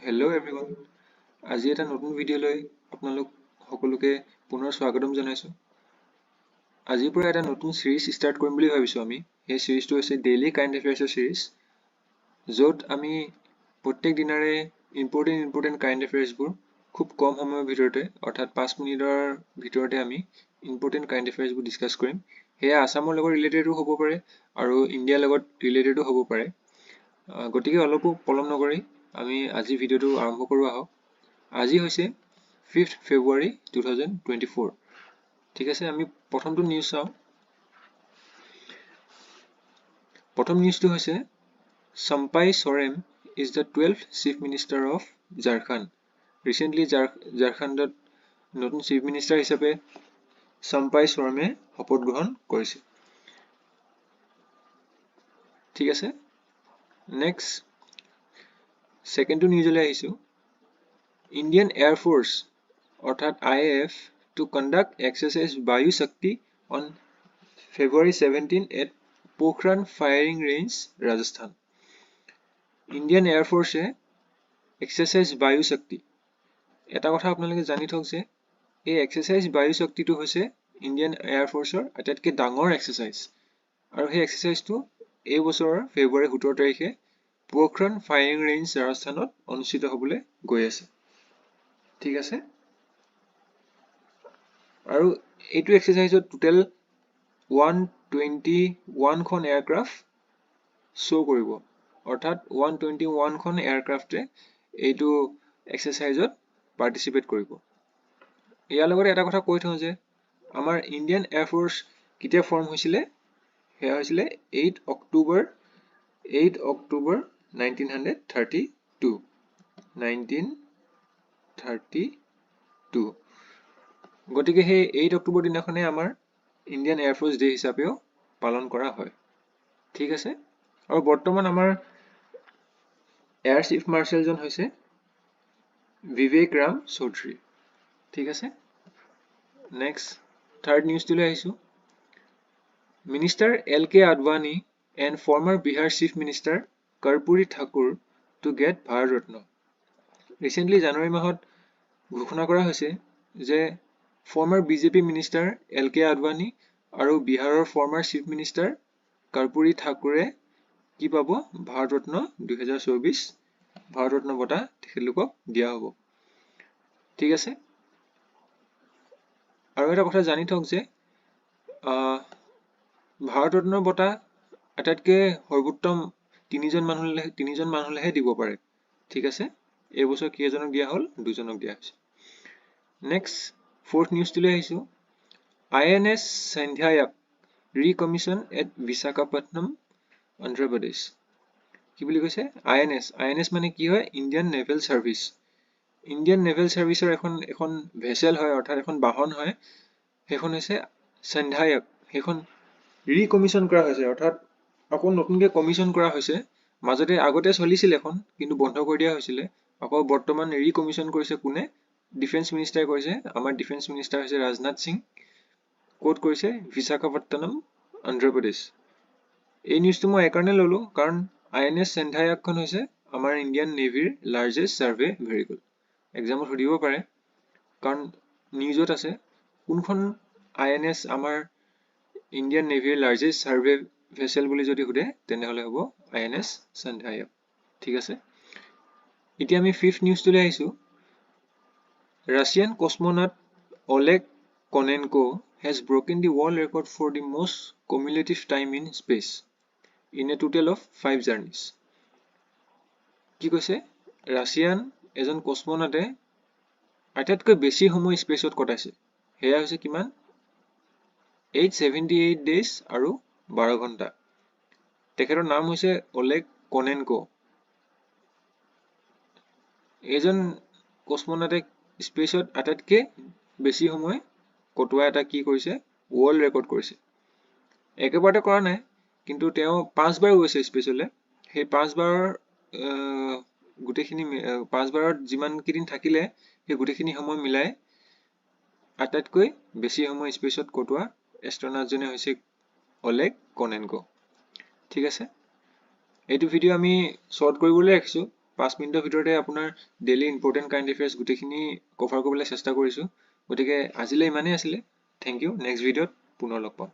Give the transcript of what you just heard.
Hello' everyone. আজি এটা নতুন ভিডিঅ'লৈ আপোনালোক সকলোকে পুনৰ স্বাগতম জনাইছোঁ। আজিৰ পৰা এটা নতুন চিৰিজ ষ্টাৰ্ট কৰিম বুলি ভাবিছোঁ আমি। সেই চিৰিজটো হৈছে ডেইলি কাৰেণ্ট এফেয়াৰ্ছৰ চিৰিজ, য'ত আমি প্ৰত্যেক দিনাৰে ইম্পৰ্টেণ্ট কাৰেণ্ট এফেয়াৰ্ছবোৰ খুব কম সময়ৰ ভিতৰতে, অৰ্থাৎ 5 মিনিটৰ ভিতৰতে আমি ইম্পৰ্টেণ্ট কাৰেণ্ট এফেয়াৰ্ছবোৰ ডিছকাছ কৰিম। সেয়া আছামৰ লগত ৰিলেটেডো হ'ব পাৰে আৰু ইণ্ডিয়াৰ লগত ৰিলেটেডো হ'ব পাৰে। গতিকে অলপো পলম নকৰি আমি আজি ভিডিঅ'টো আৰম্ভ কৰোঁ আহক। আজি হৈছে 5 ফেব্ৰুৱাৰী 2024। ঠিক আছে, আমি প্ৰথমটো নিউজ চাওঁ। প্ৰথম নিউজটো হৈছে Champai Soren is the 12th chief minister of Jharkhand. Recently ঝাৰখণ্ডত নতুন চিফ মিনিষ্টাৰ হিচাপে চম্পাই চৰেনে শপত গ্ৰহণ কৰিছে। ঠিক আছে, নেক্সট ছেকেণ্ডটো নিউজলৈ আহিছোঁ। ইণ্ডিয়ান এয়াৰ ফ'ৰ্চ অৰ্থাৎ IAF to conduct exercise Vayu Shakti on February 17 at Pokhran Firing Range, Rajasthan. Indian air forces exercise বায়ু শক্তি, এটা কথা আপোনালোকে জানি থওক যে এই এক্সাৰচাইজ বায়ু শক্তিটো হৈছে ইণ্ডিয়ান এয়াৰ ফ'ৰ্চৰ আটাইতকৈ ডাঙৰ এক্সাৰচাইজ, আৰু সেই এক্সাৰচাইজটো এই বছৰৰ ফেব্ৰুৱাৰী 17 তাৰিখে পোখৰান ফায়াৰিং ৰেঞ্জ ৰাজস্থানত অনুষ্ঠিত হ'বলৈ গৈ আছে। ঠিক আছে, আৰু এইটো এক্সাৰচাইজত টোটেল 121খন এয়াৰক্ৰাফ্ট শ্ব' কৰিব, অৰ্থাৎ 121খন এয়াৰক্ৰাফ্টে এইটো এক্সাৰচাইজত পাৰ্টিচিপেট কৰিব। ইয়াৰ লগতে এটা কথা কৈ থওঁ যে আমাৰ ইণ্ডিয়ান এয়াৰ ফ'ৰ্চ কেতিয়া ফৰ্ম হৈছিলে, সেয়া হৈছিলে 8 অক্টোবৰ 1932। গতিকে সেই 8 অক্টোবৰ দিনাখনে আমাৰ ইণ্ডিয়ান এয়াৰ ফ'ৰ্চ ডে হিচাপেও পালন কৰা হয়। ঠিক আছে, আৰু বৰ্তমান আমাৰ এয়াৰ চিফ মাৰ্শ্বেলজন হৈছে বিবেক ৰাম চৌধুৰী। ঠিক আছে, নেক্সট থাৰ্ড নিউজটোলৈ আহিছোঁ। Minister LK Advani and former Bihar chief minister Karpoori Thakur to get Bharat Ratna. Recently জানুৱাৰী মাহত ঘোষণা কৰা হৈছে যে former BJP minister LK Advani আৰু বিহাৰৰ ফৰ্মাৰ চিফ মিনিষ্টাৰ কৰ্পূৰী ঠাকুৰে কি পাব, ভাৰত ৰত্ন 2024 ভাৰত ৰত্ন বঁটা তেখেতলোকক দিয়া হ'ব। ঠিক আছে, আৰু এটা কথা জানি থওক যে ভাৰত ৰত্ন বঁটা আটাইতকৈ সৰ্বোত্তম তিনিজন মানুহলৈহে দিব পাৰে। ঠিক আছে, এইবছৰ কেইজনক দিয়া হ'ল, 2জনক দিয়া হৈছে। নেক্সট ফ'ৰ্থ নিউজটোলৈ আহিছোঁ। INS Sandhayak recommission at Visakhapatnam, Andhra Pradesh. কি বুলি কৈছে? INS মানে কি হয়? Indian naval service. Indian naval ছাৰ্ভিচৰ এখন ভেছেল হয়, অৰ্থাৎ এখন বাহন হয়। সেইখন হৈছে সন্ধ্যায়াক। সেইখন ৰিকমিশ্যন কৰা হৈছে, অৰ্থাৎ আকৌ নতুনকৈ কমিশ্যন কৰা হৈছে। আগতে চলিছিল এখন, কিন্তু বন্ধ কৰি দিয়া হৈছিলে। আকৌ বৰ্তমান ৰিকমিশ্যন কৰিছে কোনে? ডিফেন্স মিনিষ্টাৰে কৰিছে। আমাৰ ডিফেন্স মিনিষ্টাৰ হৈছে ৰাজনাথ সিং। ক'ত কৰিছে? বিশাখাপট্টনম, অন্ধ্ৰপ্ৰদেশ। এই নিউজটো মই এইকাৰণে ল'লোঁ কাৰণ INS সন্ধ্যায়াকখন হৈছে আমাৰ ইণ্ডিয়ান নেভিৰ লাৰ্জেষ্ট ছাৰ্ভে ভেহিকল। এক্সামত সুধিব পাৰে, কাৰণ নিউজত আছে কোনখন INS আমাৰ ইণ্ডিয়ান নেভিৰ লাৰ্জেষ্ট ছাৰ্ভে ভেছেল বুলি যদি সোধে তেনেহ'লে হ'ব INS সন্ধ্যায়াক। ঠিক আছে, এতিয়া আমি ফিফ্থ নিউজটোলৈ আহিছোঁ। Russian cosmonaut Oleg Kononenko has broken the world record for the most cumulative time in space in a total of 5 journeys. কি কৈছে? ৰাছিয়ান এজন কছমনাটে আটাইতকৈ বেছি সময় স্পেচত কটাইছে। সেয়া হৈছে কিমান? 878 days আৰু 12 ঘণ্টা। তেখেতৰ নাম হৈছে অলেগ কনেনকো। এইজন কছমনাটে স্পেচত আটাইতকৈ বেছি সময় কটোৱা এটা কি কৰিছে? ৱৰ্ল্ড ৰেকৰ্ড কৰিছে। একেবাৰতে কৰা নাই, কিন্তু তেওঁ 5 বাৰ গৈছে স্পেচলৈ। সেই 5 বাৰৰ গোটেইখিনি 5 বাৰত যিমান কেইদিন থাকিলে সেই গোটেইখিনি সময় মিলাই আটাইতকৈ বেছি সময় স্পেচত কটোৱা এষ্ট্ৰনাটজনে হৈছে অলেগ কনেনকো। ঠিক আছে, এইটো ভিডিঅ' আমি শ্বৰ্ট কৰিবলৈ ৰাখিছোঁ, 5 মিনিটৰ ভিতৰতে আপোনাৰ ডেইলি ইম্পৰ্টেণ্ট কাৰেণ্ট এফেয়াৰ্ছ গোটেইখিনি কভাৰ কৰিবলৈ চেষ্টা কৰিছোঁ। গতিকে আজিলৈ ইমানেই আছিলে। Thank U. নেক্সট ভিডিঅ'ত পুনৰ লগ পাম।